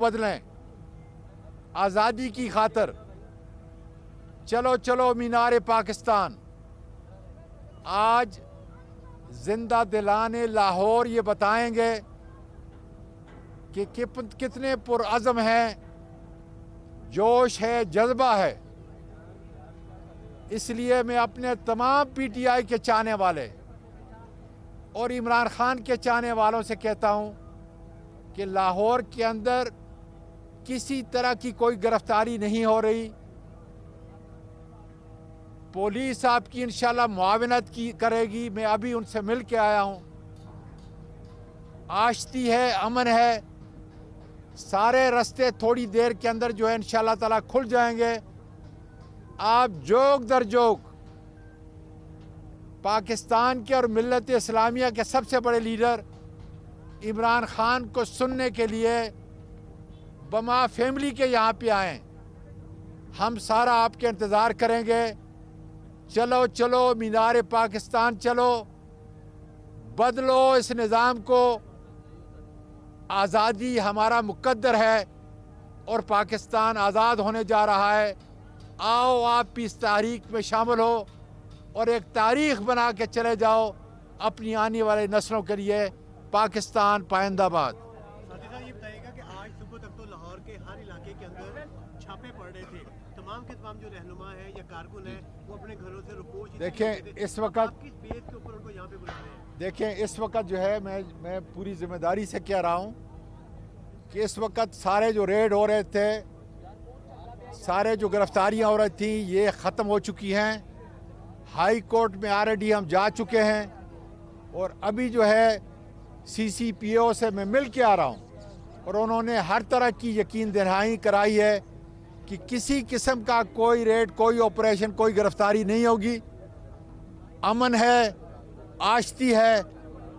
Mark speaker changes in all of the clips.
Speaker 1: بدلیں آزادی کی خاطر. چلو چلو مینار پاکستان. آج زندہ دلان لاہور یہ بتائیں گے کہ کتنے پرعزم ہیں، جوش ہے، جذبہ ہے. اس لیے میں اپنے تمام پی ٹی آئی کے چاہنے والے اور عمران خان کے چاہنے والوں سے کہتا ہوں کہ لاہور کے اندر کسی طرح کی کوئی گرفتاری نہیں ہو رہی. پولیس آپ کی انشاءاللہ معاونت کرے گی. میں ابھی ان سے مل کے آیا ہوں. آشتی ہے، امن ہے. سارے راستے تھوڑی دیر کے اندر جو ہے انشاءاللہ تعالیٰ کھل جائیں گے. آپ جوگ در جوگ پاکستان کے اور ملت اسلامیہ کے سب سے بڑے لیڈر عمران خان کو سننے کے لیے بما فیملی کے یہاں پہ آئیں. ہم سارا آپ کے انتظار کریں گے. چلو چلو مینار پاکستان چلو، بدلو اس نظام کو. آزادی ہمارا مقدر ہے اور پاکستان آزاد ہونے جا رہا ہے. آؤ آپ بھی اس تاریخ میں شامل ہو اور ایک تاریخ بنا کے چلے جاؤ اپنی آنے والے نسلوں کے لیے. پاکستان پائندہ باد.
Speaker 2: یہ بتائیے گا کہ آج صبح تک تو لاہور کے ہر علاقے کے اندر چھاپے پڑ رہے تھے. تمام کے تمام جو رہنما ہیں یا کارکن ہیں وہ اپنے گھروں سے رپورٹ
Speaker 1: دیکھیں اس وقت
Speaker 2: کس بیس کے اوپر ان کو یہاں پہ بلا رہے ہیں؟
Speaker 1: دیکھیں اس وقت جو ہے میں پوری ذمہ داری سے کہہ رہا ہوں کہ اس وقت سارے جو ریڈ ہو رہے تھے، سارے جو گرفتاریاں ہو رہی تھیں، یہ ختم ہو چکی ہیں. ہائی کورٹ میں آلریڈی ہم جا چکے ہیں اور ابھی جو ہے سی سی پی او سے میں مل کے آ رہا ہوں اور انہوں نے ہر طرح کی یقین دہانی کرائی ہے کہ کسی قسم کا کوئی ریڈ، کوئی آپریشن، کوئی گرفتاری نہیں ہوگی. امن ہے، آشتی ہے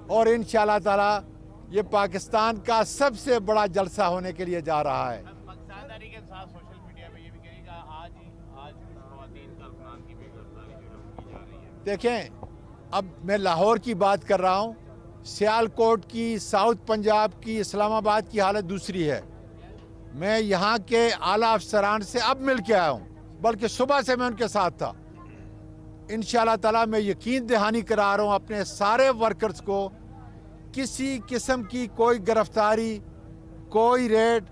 Speaker 1: اور انشاءاللہ تعالی یہ پاکستان کا سب سے بڑا جلسہ ہونے کے لیے جا رہا ہے.
Speaker 3: پاکستان کے ساتھ سوشل میڈیا پہ یہ بھی کہے گا آج خواتین کارکنان کی بھی گرفتاری کی جا رہی ہے.
Speaker 1: دیکھیں اب میں لاہور کی بات کر رہا ہوں. سیال کوٹ کی، ساؤتھ پنجاب کی، اسلام آباد کی حالت دوسری ہے. میں یہاں کے اعلیٰ افسران سے اب مل کے آیا ہوں، بلکہ صبح سے میں ان کے ساتھ تھا. انشاءاللہ تعالیٰ میں یقین دہانی کرا رہا ہوں اپنے سارے ورکرز کو کسی قسم کی کوئی گرفتاری، کوئی ریڈ،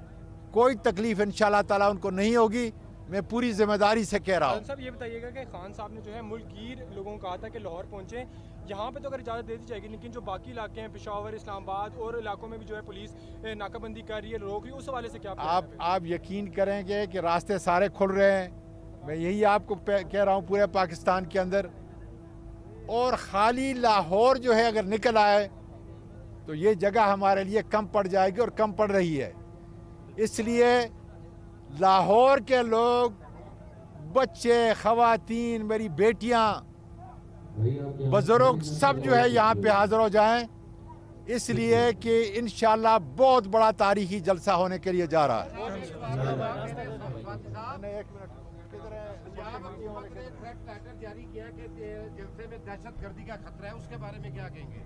Speaker 1: کوئی تکلیف انشاءاللہ تعالیٰ ان کو نہیں ہوگی. میں پوری ذمہ داری سے کہہ رہا ہوں.
Speaker 4: صاحب یہ بتائیے گا کہ خان صاحب نے جو ہے ملک گیر لوگوں کو کہا تھا کہ لاہور پہنچیں. یہاں پہ تو اگر اجازت دے دی جائے گی، لیکن جو باقی علاقے ہیں پشاور، اسلام آباد اور علاقوں میں بھی جو ہے پولیس ناکہ بندی کر رہی ہے، روک رہی ہے، اس حوالے سے کیا
Speaker 1: آپ یقین کریں گے کہ راستے سارے کھل رہے ہیں. میں یہی آپ کو کہہ رہا ہوں پورے پاکستان کے اندر. اور خالی لاہور جو ہے اگر نکل آئے تو یہ جگہ ہمارے لیے کم پڑ جائے گی اور کم پڑ رہی ہے. اس لیے لاہور کے لوگ، بچے، خواتین، میری بیٹیاں، بزرگ سب جو ہے یہاں پہ حاضر ہو جائیں، اس لیے کہ انشاءاللہ بہت بڑا تاریخی جلسہ ہونے کے لیے جا رہا ہے.
Speaker 5: جاری کیا کہ جلسے میں دہشت گردی کا خطرہ ہے، اس کے بارے میں کیا کہیں گے؟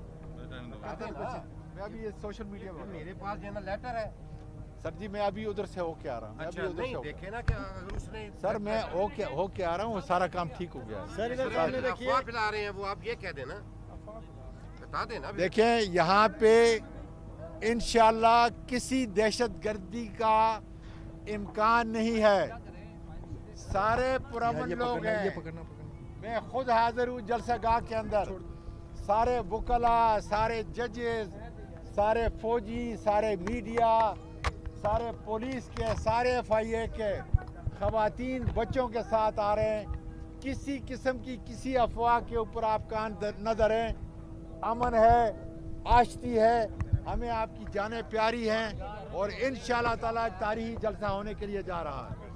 Speaker 1: میں ابھی یہ سوشل میڈیا میں
Speaker 5: میرے پاس جو ہے نا لیٹر ہے.
Speaker 1: سر جی میں ابھی ادھر سے ہو کے آ رہا ہوں.
Speaker 5: نہیں دیکھے نا کہ اگر اس نے
Speaker 1: سر میں ہو کے آ رہا ہوں، سارا کام ٹھیک ہو گیا.
Speaker 5: افواہ پھیلا رہے ہیں وہ، آپ یہ کہہ دینا، بتا دینا.
Speaker 1: دیکھیں یہاں پہ انشاءاللہ کسی دہشت گردی کا امکان نہیں ہے. سارے پرامن لوگ ہیں. میں خود حاضر ہوں جلسہ گاہ کے اندر. سارے وکلا، سارے ججز، سارے فوجی، سارے میڈیا، سارے پولیس کے، سارے ایف آئی اے کے، خواتین بچوں کے ساتھ آ رہے ہیں. کسی قسم کی کسی افواہ کے اوپر آپ کان نہ دھریں. امن ہے، آشتی ہے، ہمیں آپ کی جانیں پیاری ہیں اور انشاءاللہ تعالیٰ تاریخی جلسہ ہونے کے لیے جا رہا ہے.